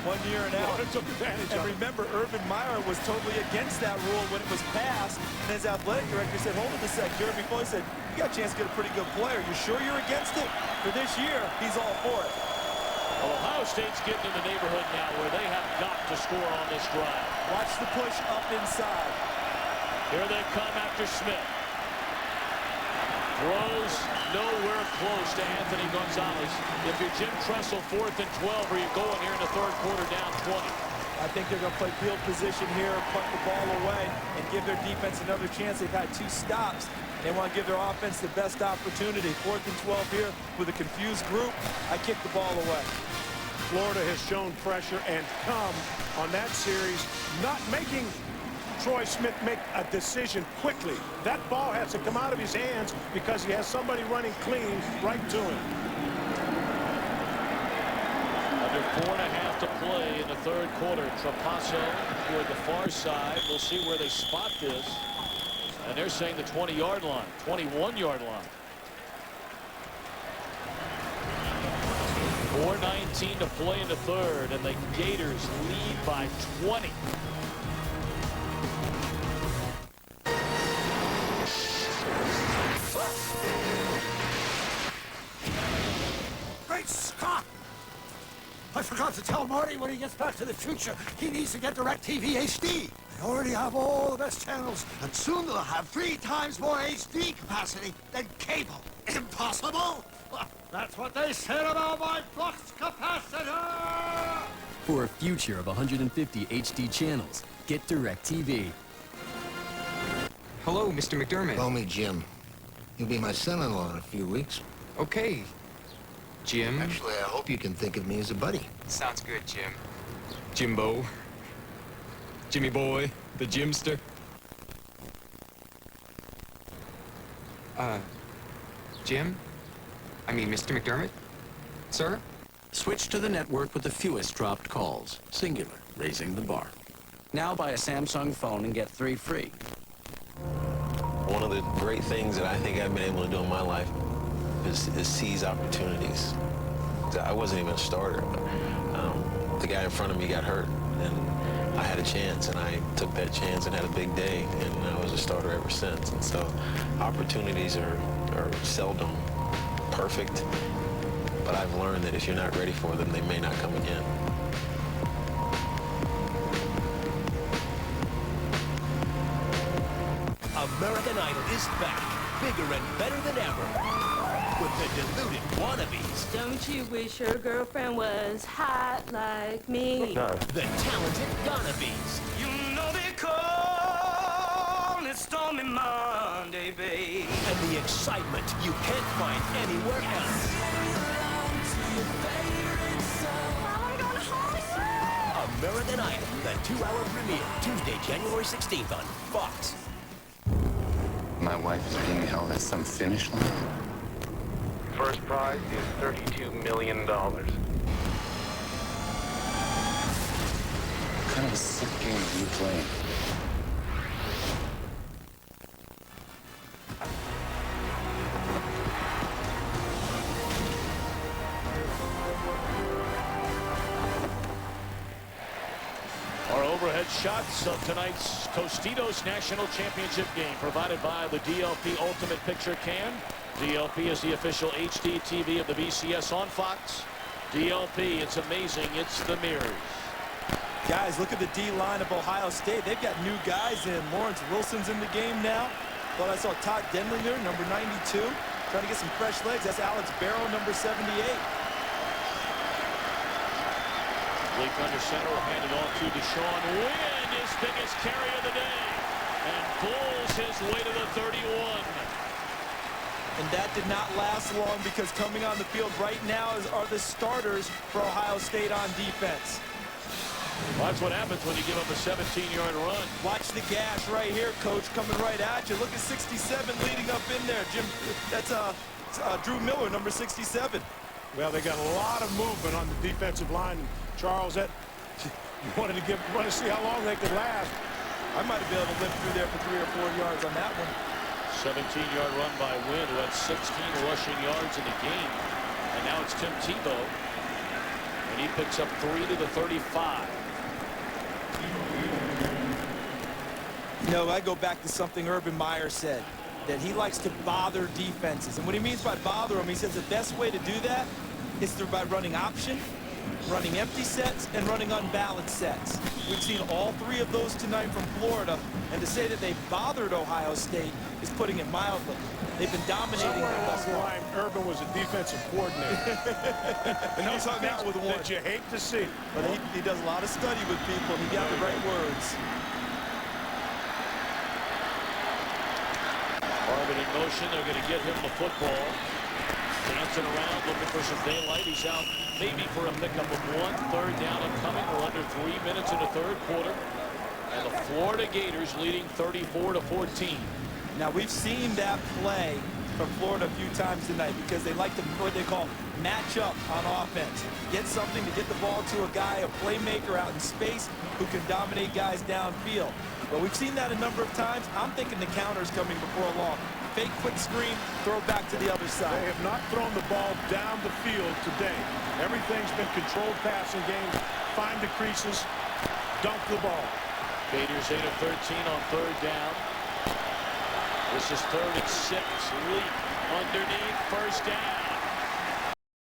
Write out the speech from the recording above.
1 year and out. Florida took advantage And of it. remember, Urban Meyer was totally against that rule when it was passed. And his athletic director said, hold it a sec, Jeremy Foley said, you got a chance to get a pretty good player. You sure you're against it? For this year, he's all for it. Well, Ohio State's getting in the neighborhood now where they have got to score on this drive. Watch the push up inside. Here they come after Smith. Throws nowhere close to Anthony Gonzalez. If you're Jim Tressel, 4th and 12, are you going here in the third quarter down 20? I think they're going to play field position here, punt the ball away, and give their defense another chance. They've had 2 stops. They want to give their offense the best opportunity. 4th and 12 here with a confused group. I kick the ball away. Florida has shown pressure and come on that series, not making Troy Smith make a decision quickly. That ball has to come out of his hands because he has somebody running clean right to him. Under 4.5 to play in the third quarter. Trapasso toward the far side. We'll see where they spot this. And they're saying the 20-yard line, 21-yard line. 4:19 to play in the third, and the Gators lead by 20. Great Scott! I forgot to tell Marty when he gets back to the future, he needs to get DirecTV HD. They already have all the best channels, and soon they'll have 3 times more HD capacity than cable. Impossible? That's what they said about my flux capacitor! For a future of 150 HD channels, get DirecTV. Hello, Mr. McDermott. Call me Jim. You'll be my son-in-law in a few weeks. Okay, Jim. Actually, I hope you can think of me as a buddy. Sounds good, Jim. Jimbo. Jimmy boy, the Jimster. Jim? I mean, Mr. McDermott? Sir? Switch to the network with the fewest dropped calls. Singular, raising the bar. Now buy a Samsung phone and get 3 free. One of the great things that I think I've been able to do in my life is seize opportunities. I wasn't even a starter, but the guy in front of me got hurt, and I had a chance, and I took that chance and had a big day, and I was a starter ever since. And so opportunities are seldom perfect, but I've learned that if you're not ready for them, they may not come again. American Idol is back, bigger and better than ever, with the deluded wannabes. Don't you wish your girlfriend was hot like me? No. The talented Gonnabes. You know they call it Stormy Monday, babe. And the excitement you can't find anywhere else. American Idol, the 2-hour premiere, Tuesday, January 16th on Fox. My wife is being held at some finish line. First prize is $32 million. What kind of a sick game are you playing? Our overhead shots of tonight's Tostitos National Championship game provided by the DLP Ultimate Picture Cam. DLP is the official HD TV of the BCS on Fox. DLP, it's amazing, it's the mirrors. Guys, look at the D-line of Ohio State. They've got new guys in. Lawrence Wilson's in the game now. Thought I saw Todd Denlinger, number 92. Trying to get some fresh legs. That's Alex Barrow, number 78. Blake under center will hand it off to Deshaun Wynn, his biggest carry of the day, and pulls his way to the 31. And that did not last long because coming on the field right now are the starters for Ohio State on defense. Well, that's what happens when you give up a 17-yard run. Watch the gash right here, Coach, coming right at you. Look at 67 leading up in there. Jim, that's Drew Miller, number 67. Well, they got a lot of movement on the defensive line. Charles, that you wanted to see how long they could last. I might have been able to live through there for 3 or 4 yards on that one. 17-yard run by Wynn, who had 16 rushing yards in the game. And now it's Tim Tebow. And he picks up 3 to the 35. You know, I go back to something Urban Meyer said, that he likes to bother defenses. And what he means by bother them, he says the best way to do that is by running option, running empty sets, and running unbalanced sets. We've seen all three of those tonight from Florida, and to say that they bothered Ohio State is putting it mildly. They've been dominating Somewhere them thus along the far. line, Urban was a defensive coordinator. And he's hung out with one that you hate to see. But he does a lot of study with people, and he got the right words. Marvin in motion. They're going to get him the football. Dancing around, looking for some daylight. He's out maybe for a pickup of 1. Third down and coming. We're under 3 minutes in the third quarter. And the Florida Gators leading 34-14. Now, we've seen that play from Florida a few times tonight because they like to what they call match up on offense. Get something to get the ball to a guy, a playmaker out in space who can dominate guys downfield. But we've seen that a number of times. I'm thinking the counter's coming before long. Fake quick screen, throw back to the other side. They have not thrown the ball down the field today. Everything's been controlled passing game. Find the creases, dunk the ball. Gators 8 of 13 on third down. This is 3rd and 6. Leap underneath, first down.